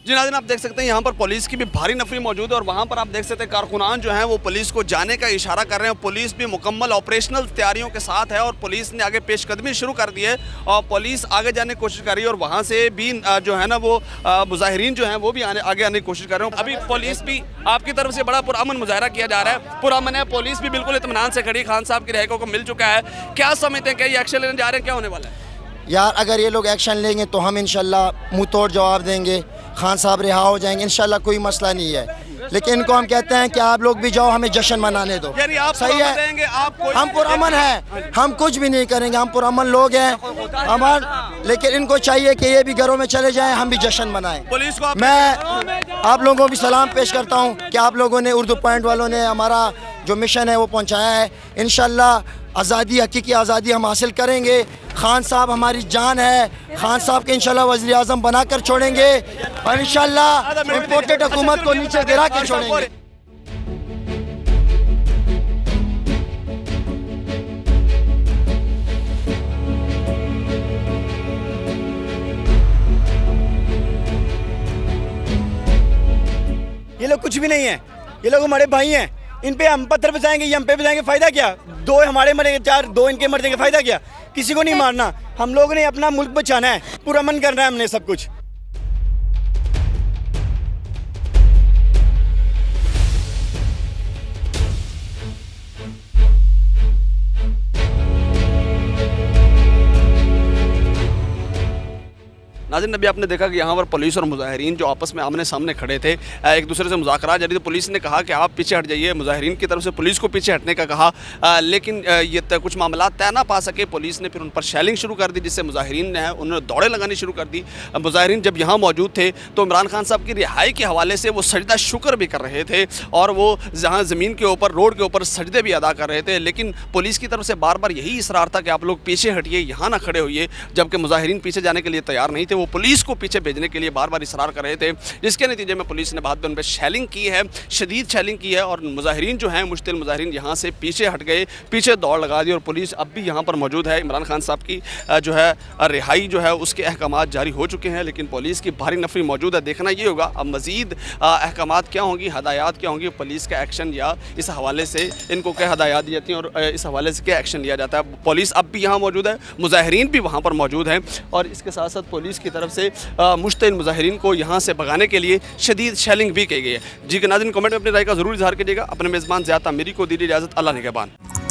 जी नाज़रीन, आप देख सकते हैं यहाँ पर पुलिस की भी भारी नफरी मौजूद है और वहाँ पर आप देख सकते हैं कारकुनान जो हैं वो पुलिस को जाने का इशारा कर रहे हैं। पुलिस भी मुकम्मल ऑपरेशनल तैयारियों के साथ है और पुलिस ने आगे पेशकदमी शुरू कर दी है और पुलिस आगे जाने की कोशिश कर रही है और वहाँ से भी जो है ना वो मुजाहिरीन जो हैं वो भी आगे आने की कोशिश कर रहे हैं। अभी पुलिस भी आपकी तरफ से बड़ा पुरअमन मुजाहरा किया जा रहा है, पुरअमन है, पुलिस भी बिल्कुल इत्मीनान से खड़ी, खान साहब की रहको को मिल चुका है। क्या समझते हैं, क्या ये एक्शन लेने जा रहे हैं, क्या होने वाला है? यार अगर ये लोग एक्शन लेंगे तो हम इंशाल्लाह मुंह तोड़ जवाब देंगे, खान साहब रिहा हो जाएंगे इंशाल्लाह, कोई मसला नहीं है। लेकिन इनको हम कहते हैं कि आप लोग भी जाओ, हमें जश्न मनाने दो। यानी आप सही है, देंगे, आप हम पुरअमन हैं, हम कुछ भी नहीं करेंगे, हम पुरअमन लोग हैं हमारे। लेकिन इनको चाहिए कि ये भी घरों में चले जाएं, हम भी जश्न मनाएं। पुलिस को मैं आप लोगों को भी सलाम पेश करता हूँ कि आप लोगों ने, उर्दू पॉइंट वालों ने हमारा जो मिशन है वो पहुँचाया है। इंशाल्लाह आज़ादी, हकीकी आज़ादी हम हासिल करेंगे। खान साहब हमारी जान है, खान साहब के इंशाल्लाह वज़ीर आज़म बना कर छोड़ेंगे और इंशाल्लाह इम्पोर्टेड हुकूमत को नीचे गिरा के छोड़ेंगे। ये लोग कुछ भी नहीं है, ये लोग हमारे भाई हैं। इन पे हम पत्थर बचाएंगे, ये हम पे बचाएंगे, फायदा क्या? दो हमारे मरेंगे, चार दो इनके मर जाएंगे, फायदा क्या? किसी को नहीं मारना, हम लोगों ने अपना मुल्क बचाना है, पुरअमन करना है हमने सब कुछ। नाज़रीन, अभी आपने देखा कि यहाँ पर पुलिस और मुजाहिरीन जो आपस में आमने सामने खड़े थे, एक दूसरे से मुज़ाकरात जारी थे। पुलिस ने कहा कि आप पीछे हट जाइए, मुजाहिरीन की तरफ से पुलिस को पीछे हटने का कहा, लेकिन ये कुछ मामला तय ना पा सके। पुलिस ने फिर उन पर शेलिंग शुरू कर दी, जिससे मुजाहिरीन ने उन्होंने दौड़े लगानी शुरू कर दी। मुजाहिरीन जब यहाँ मौजूद थे तो इमरान खान साहब की रिहाई के हवाले से वो सजदा शुक्र भी कर रहे थे और वो जहाँ ज़मीन के ऊपर, रोड के ऊपर सजदे भी अदा कर रहे थे। लेकिन पुलिस की तरफ से बार बार यही इसरार था कि आप लोग पीछे हटिए, यहाँ ना खड़े होइए, जबकि मुजाहिरीन पीछे जाने के लिए तैयार नहीं थे। वो पुलिस को पीछे भेजने के लिए बार बार इसरार कर रहे थे, जिसके नतीजे में पुलिस ने बाद में उन पर शेलिंग की है, शदीद शेलिंग की है और मुजाहिरीन जो हैं, मुश्तिल मुजाहिरीन यहाँ से पीछे हट गए, पीछे दौड़ लगा दी और पुलिस अब भी यहाँ पर मौजूद है। इमरान खान साहब की जो है रिहाई जो है उसके अहकामात जारी हो चुके हैं, लेकिन पुलिस की भारी नफरी मौजूद है। देखना ये होगा अब मज़ीद अहकामात क्या होंगी, हदायत क्या होंगी, पुलिस का एक्शन या इस हवाले से इनको क्या हदायत दी जाती हैं और इस हवाले से क्या एक्शन लिया जाता है। पुलिस अब भी यहाँ मौजूद है, मुजाहिरीन भी वहाँ पर मौजूद हैं और इसके साथ साथ पुलिस की तरफ से मुश्तिल मुजाहिरीन को यहाँ से भगाने के लिए शदीद शेलिंग भी की गई है। जी के नाज़रीन, कमेंट में अपनी राय का ज़रूर इज़हार कीजिएगा। अपने मेज़बान ज़ियाद तामीरी को दीजिए इजाज़त। अल्लाह निगहबान।